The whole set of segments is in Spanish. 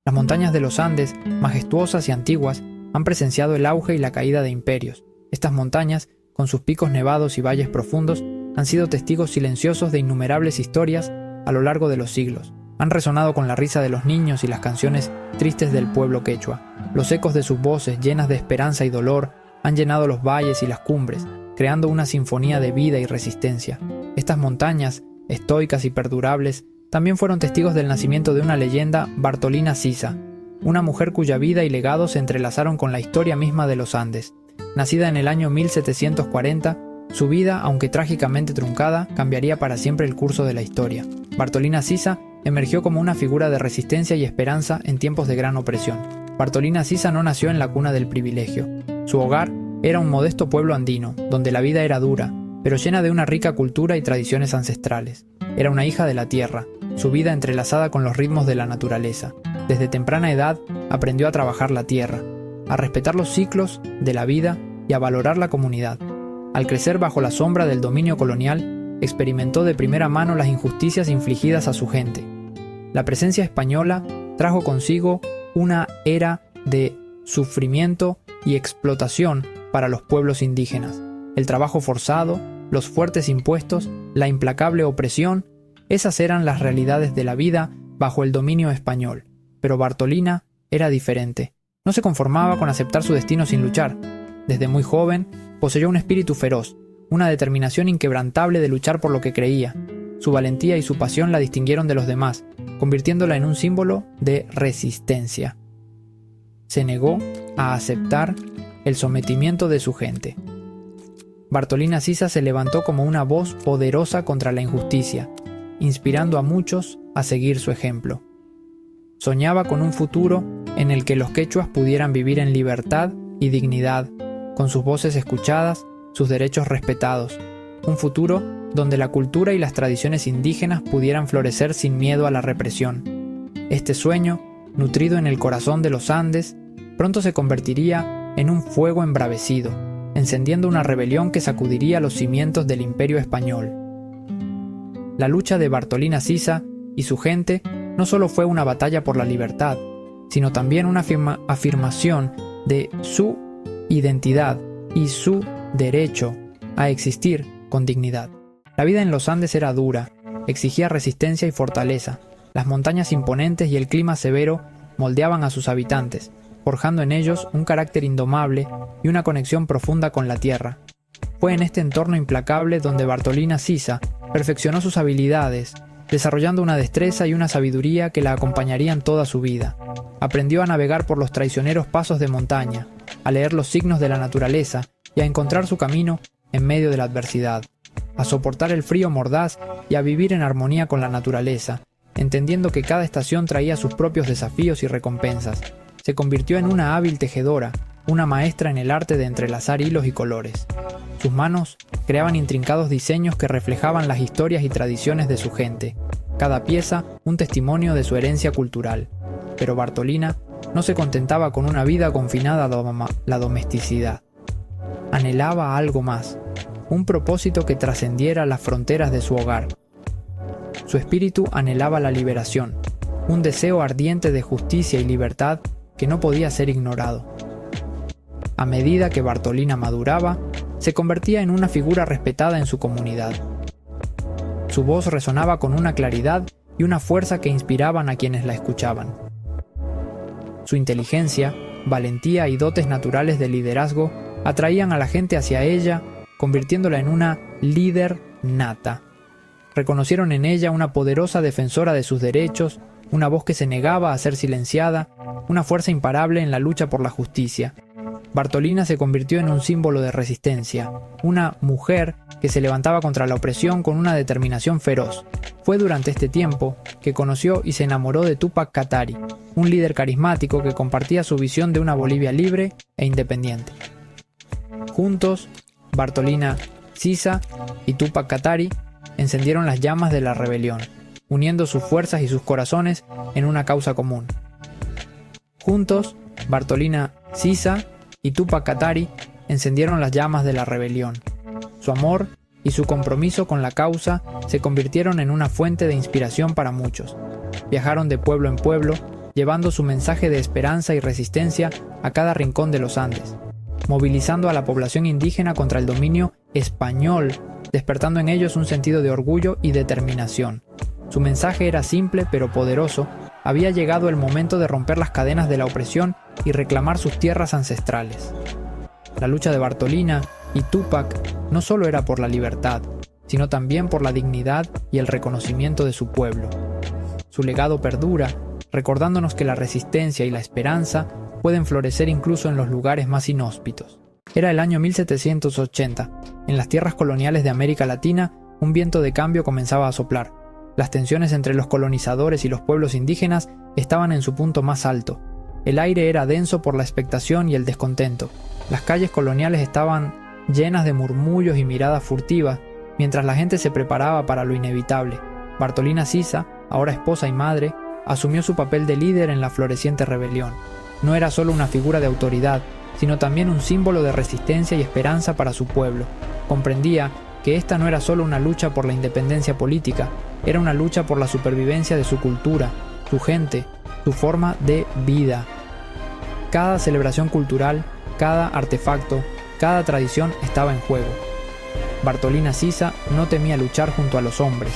Las montañas de los Andes, majestuosas y antiguas, han presenciado el auge y la caída de imperios. Estas montañas, con sus picos nevados y valles profundos, han sido testigos silenciosos de innumerables historias a lo largo de los siglos. Han resonado con la risa de los niños y las canciones tristes del pueblo quechua. Los ecos de sus voces, llenas de esperanza y dolor, han llenado los valles y las cumbres, creando una sinfonía de vida y resistencia. Estas montañas, estoicas y perdurables, también fueron testigos del nacimiento de una leyenda, Bartolina Sisa, una mujer cuya vida y legado se entrelazaron con la historia misma de los Andes. Nacida en el año 1740, su vida, aunque trágicamente truncada, cambiaría para siempre el curso de la historia. Bartolina Sisa emergió como una figura de resistencia y esperanza en tiempos de gran opresión. Bartolina Sisa no nació en la cuna del privilegio. Su hogar era un modesto pueblo andino, donde la vida era dura, pero llena de una rica cultura y tradiciones ancestrales. Era una hija de la tierra, su vida entrelazada con los ritmos de la naturaleza. Desde temprana edad aprendió a trabajar la tierra, a respetar los ciclos de la vida y a valorar la comunidad. Al crecer bajo la sombra del dominio colonial, experimentó de primera mano las injusticias infligidas a su gente. La presencia española trajo consigo una era de sufrimiento y explotación para los pueblos indígenas. El trabajo forzado, los fuertes impuestos, la implacable opresión, esas eran las realidades de la vida bajo el dominio español. Pero Bartolina era diferente. No se conformaba con aceptar su destino sin luchar. Desde muy joven, poseyó un espíritu feroz, una determinación inquebrantable de luchar por lo que creía. Su valentía y su pasión la distinguieron de los demás, convirtiéndola en un símbolo de resistencia. Se negó a aceptar el sometimiento de su gente. Bartolina Sisa se levantó como una voz poderosa contra la injusticia, inspirando a muchos a seguir su ejemplo. Soñaba con un futuro en el que los quechuas pudieran vivir en libertad y dignidad, con sus voces escuchadas, sus derechos respetados. Un futuro donde la cultura y las tradiciones indígenas pudieran florecer sin miedo a la represión. Este sueño, nutrido en el corazón de los Andes, pronto se convertiría en un fuego embravecido, encendiendo una rebelión que sacudiría los cimientos del imperio español. La lucha de Bartolina Sisa y su gente no solo fue una batalla por la libertad, sino también una afirmación de su identidad y su derecho a existir con dignidad. La vida en los Andes era dura, exigía resistencia y fortaleza. Las montañas imponentes y el clima severo moldeaban a sus habitantes, forjando en ellos un carácter indomable y una conexión profunda con la tierra. Fue en este entorno implacable donde Bartolina Sisa perfeccionó sus habilidades, desarrollando una destreza y una sabiduría que la acompañarían toda su vida. Aprendió a navegar por los traicioneros pasos de montaña, a leer los signos de la naturaleza y a encontrar su camino en medio de la adversidad, a soportar el frío mordaz y a vivir en armonía con la naturaleza, entendiendo que cada estación traía sus propios desafíos y recompensas. Se convirtió en una hábil tejedora, una maestra en el arte de entrelazar hilos y colores. Sus manos creaban intrincados diseños que reflejaban las historias y tradiciones de su gente, cada pieza un testimonio de su herencia cultural. Pero Bartolina no se contentaba con una vida confinada a la domesticidad. Anhelaba algo más, un propósito que trascendiera las fronteras de su hogar. Su espíritu anhelaba la liberación, un deseo ardiente de justicia y libertad que no podía ser ignorado. A medida que Bartolina maduraba, se convertía en una figura respetada en su comunidad. Su voz resonaba con una claridad y una fuerza que inspiraban a quienes la escuchaban. Su inteligencia, valentía y dotes naturales de liderazgo atraían a la gente hacia ella, convirtiéndola en una líder nata. Reconocieron en ella una poderosa defensora de sus derechos, una voz que se negaba a ser silenciada, una fuerza imparable en la lucha por la justicia. Bartolina se convirtió en un símbolo de resistencia, una mujer que se levantaba contra la opresión con una determinación feroz. Fue durante este tiempo que conoció y se enamoró de Túpac Katari, un líder carismático que compartía su visión de una Bolivia libre e independiente. Juntos, Bartolina Sisa y Túpac Katari encendieron las llamas de la rebelión, uniendo sus fuerzas y sus corazones en una causa común. Juntos, Bartolina Sisa y Túpac Katari encendieron las llamas de la rebelión. Su amor y su compromiso con la causa se convirtieron en una fuente de inspiración para muchos. Viajaron de pueblo en pueblo, llevando su mensaje de esperanza y resistencia a cada rincón de los Andes, movilizando a la población indígena contra el dominio español, despertando en ellos un sentido de orgullo y determinación. Su mensaje era simple pero poderoso. Había llegado el momento de romper las cadenas de la opresión y reclamar sus tierras ancestrales. La lucha de Bartolina y Túpac no solo era por la libertad, sino también por la dignidad y el reconocimiento de su pueblo. Su legado perdura, recordándonos que la resistencia y la esperanza pueden florecer incluso en los lugares más inhóspitos. Era el año 1780. En las tierras coloniales de América Latina, un viento de cambio comenzaba a soplar. Las tensiones entre los colonizadores y los pueblos indígenas estaban en su punto más alto. El aire era denso por la expectación y el descontento. Las calles coloniales estaban llenas de murmullos y miradas furtivas, mientras la gente se preparaba para lo inevitable. Bartolina Sisa, ahora esposa y madre, asumió su papel de líder en la floreciente rebelión. No era solo una figura de autoridad, sino también un símbolo de resistencia y esperanza para su pueblo. Comprendía que esta no era solo una lucha por la independencia política, era una lucha por la supervivencia de su cultura, su gente, su forma de vida. Cada celebración cultural, cada artefacto, cada tradición estaba en juego. Bartolina Sisa no temía luchar junto a los hombres.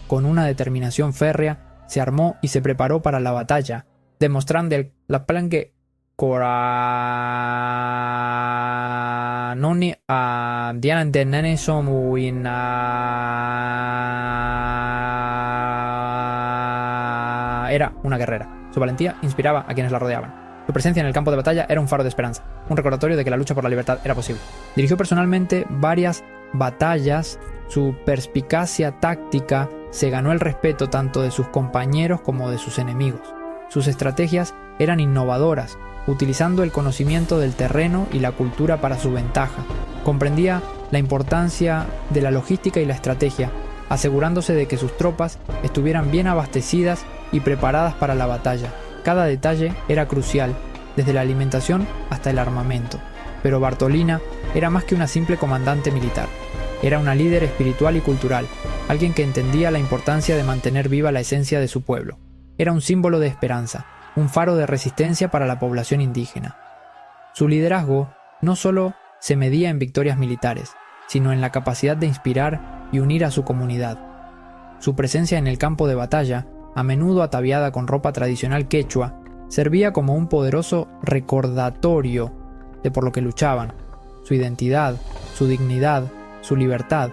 Con una determinación férrea, se armó y se preparó para la batalla, demostrando la plan que Coranoni a Diana de era una guerrera. Su valentía inspiraba a quienes la rodeaban. Su presencia en el campo de batalla era un faro de esperanza, un recordatorio de que la lucha por la libertad era posible. Dirigió personalmente varias batallas. Su perspicacia táctica se ganó el respeto tanto de sus compañeros como de sus enemigos. Sus estrategias eran innovadoras, utilizando el conocimiento del terreno y la cultura para su ventaja. Comprendía la importancia de la logística y la estrategia, asegurándose de que sus tropas estuvieran bien abastecidas y preparadas para la batalla. Cada detalle era crucial, desde la alimentación hasta el armamento. Pero Bartolina era más que una simple comandante militar. Era una líder espiritual y cultural, alguien que entendía la importancia de mantener viva la esencia de su pueblo. Era un símbolo de esperanza, un faro de resistencia para la población indígena. Su liderazgo no solo se medía en victorias militares, sino en la capacidad de inspirar y unir a su comunidad. Su presencia en el campo de batalla, a menudo ataviada con ropa tradicional quechua, servía como un poderoso recordatorio de por lo que luchaban, su identidad, su dignidad, su libertad.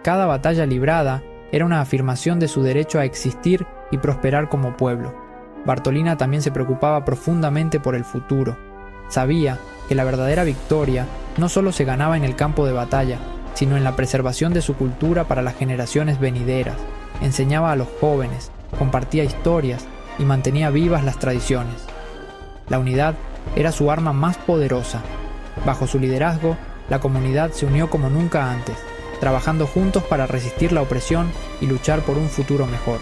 Cada batalla librada era una afirmación de su derecho a existir y prosperar como pueblo. Bartolina también se preocupaba profundamente por el futuro. Sabía que la verdadera victoria no solo se ganaba en el campo de batalla, sino en la preservación de su cultura para las generaciones venideras. Enseñaba a los jóvenes, compartía historias y mantenía vivas las tradiciones. La unidad era su arma más poderosa. Bajo su liderazgo, la comunidad se unió como nunca antes, trabajando juntos para resistir la opresión y luchar por un futuro mejor.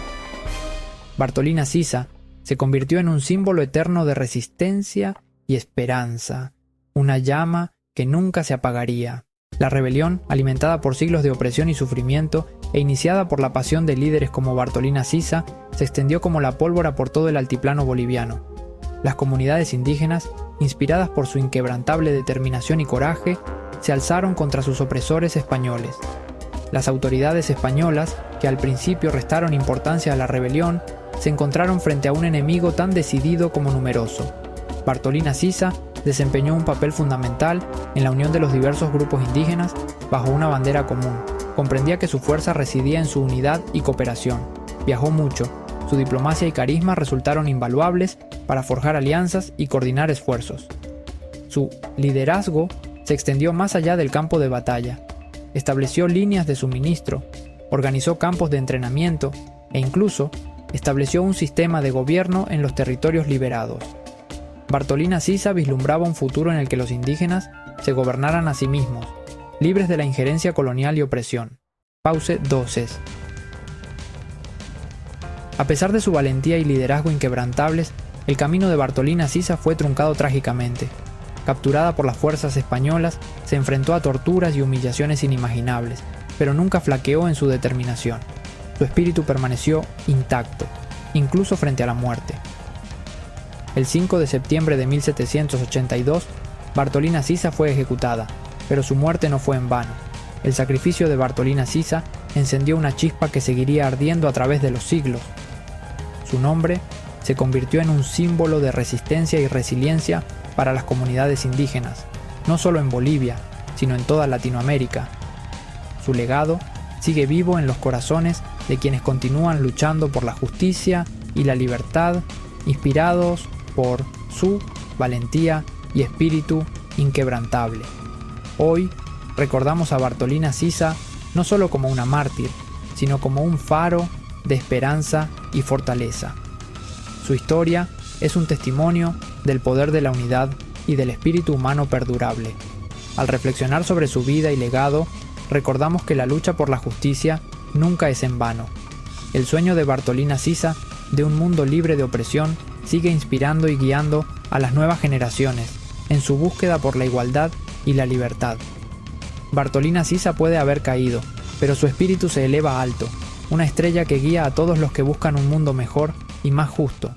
Bartolina Sisa se convirtió en un símbolo eterno de resistencia y esperanza, una llama que nunca se apagaría. La rebelión, alimentada por siglos de opresión y sufrimiento e iniciada por la pasión de líderes como Bartolina Sisa, se extendió como la pólvora por todo el altiplano boliviano. Las comunidades indígenas, inspiradas por su inquebrantable determinación y coraje, se alzaron contra sus opresores españoles. Las autoridades españolas, que al principio restaron importancia a la rebelión, se encontraron frente a un enemigo tan decidido como numeroso. Bartolina Sisa desempeñó un papel fundamental en la unión de los diversos grupos indígenas bajo una bandera común. Comprendía que su fuerza residía en su unidad y cooperación. Viajó mucho. Su diplomacia y carisma resultaron invaluables para forjar alianzas y coordinar esfuerzos. Su liderazgo se extendió más allá del campo de batalla. Estableció líneas de suministro, organizó campos de entrenamiento e incluso estableció un sistema de gobierno en los territorios liberados. Bartolina Sisa vislumbraba un futuro en el que los indígenas se gobernaran a sí mismos, libres de la injerencia colonial y opresión. Pause 12. A pesar de su valentía y liderazgo inquebrantables, el camino de Bartolina Sisa fue truncado trágicamente. Capturada por las fuerzas españolas, se enfrentó a torturas y humillaciones inimaginables, pero nunca flaqueó en su determinación. Su espíritu permaneció intacto, incluso frente a la muerte. El 5 de septiembre de 1782, Bartolina Sisa fue ejecutada, pero su muerte no fue en vano. El sacrificio de Bartolina Sisa encendió una chispa que seguiría ardiendo a través de los siglos. Su nombre se convirtió en un símbolo de resistencia y resiliencia para las comunidades indígenas, no solo en Bolivia, sino en toda Latinoamérica. Su legado sigue vivo en los corazones de quienes continúan luchando por la justicia y la libertad, inspirados por su valentía y espíritu inquebrantable. Hoy recordamos a Bartolina Sisa no solo como una mártir, sino como un faro de esperanza y fortaleza. Su historia es un testimonio del poder de la unidad y del espíritu humano perdurable. Al reflexionar sobre su vida y legado, recordamos que la lucha por la justicia nunca es en vano. El sueño de Bartolina Sisa de un mundo libre de opresión sigue inspirando y guiando a las nuevas generaciones en su búsqueda por la igualdad y la libertad. Bartolina Sisa puede haber caído, pero su espíritu se eleva alto, una estrella que guía a todos los que buscan un mundo mejor y más justo.